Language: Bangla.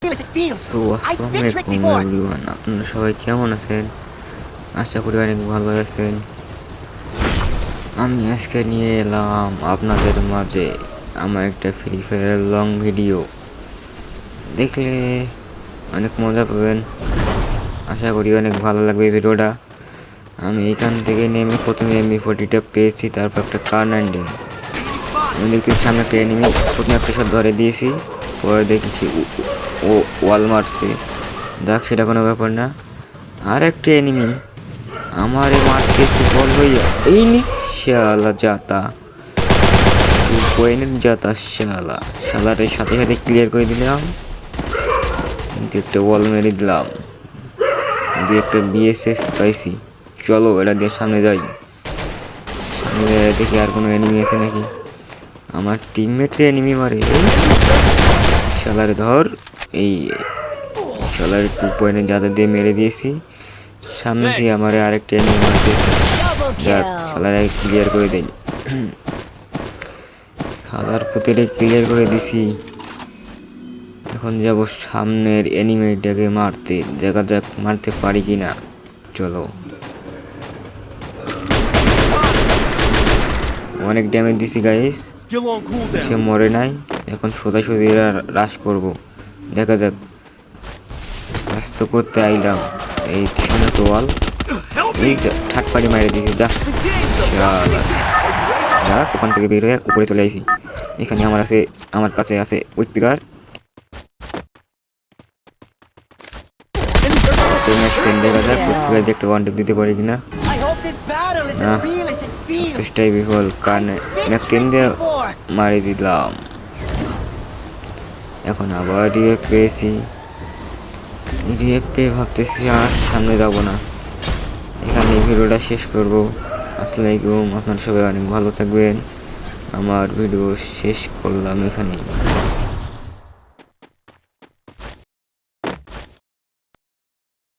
সো আসসালামু আলাইকুম এভরিওয়ান, আপনারা সবাই কেমন আছেন? আশা করি অনেক ভালো আছেন। আমি আজকে নিয়ে এলাম আপনাদের মাঝে আমার একটা ফ্রি ফায়ার লং ভিডিও। দেখলে অনেক মজা পাবেন, আশা করি অনেক ভালো লাগবে ভিডিওটা। আমি এখান থেকে নেমে প্রথমে MP40টা পেয়েছি, তারপর একটা কার 19। আমি দেখতেছি সামনে একটা এনিমি, প্রথমে একটা শট ধরে দিয়েছি, পরে দেখেছি ও ওয়াল মারছে। দেখ, সেটা কোনো ব্যাপার না। আর একটা এনিমি আমারে মারতেছে, বল ভাইয়া এই নি শালা জাতা, পয়েন্ট জাতা শালা। শালারের সাথে সাথে ক্লিয়ার করে দিলাম, একটা ওয়াল মেরে দিলাম, দিয়ে একটা BSS পাইছি। চলো এটা দিয়ে সামনে যাই। সামনে দেখি আর কোনো এনিমি আছে নাকি। আমার টিমমেটের এনিমি মারে, শালারে ধর। এই শালার 2 পয়েন্টে যাদের দিয়ে মেরে দিয়েছি। সামনে দিয়ে আমার আরেকটা এনিমি মারতেছে। যাক, শালারে ক্লিয়ার করে দেই। শালার পুতেরে ক্লিয়ার করে দিছি। এখন যাব সামনের এনিমিটাকে মারতে, দেখা যাক মারতে পারি কিনা। চলো, অনেক ড্যামেজ দিছি গাইস, সে মরে নাই। এখন সোজাসুজি রাশ করব, দেখা যাক। রাশ তো করতে আইলাম, এই সামনে তো ওয়াল, এই ঠাট পাড়ি মারে দিয়েছি। যাক, ওখান থেকে বের হয়ে উপরে চলে আইছি। এখানে আমার কাছে আছে উইট পিকার। দেখা যাক একটা ওয়ান টেপ দিতে পারি কিনা। না, চেষ্টাই বিফল, কারণে ম্যাকটেন দিয়ে মারি দিলাম। এখন আবার রিএফ পেয়েছি, রিএফ পেয়ে ভাবতেছি আর সামনে যাব না, এখানে ভিডিওটা শেষ করব। আসসালামু আলাইকুম, আপনারা সবাই অনেক ভালো থাকবেন। আমার ভিডিও শেষ করলাম এখানেই।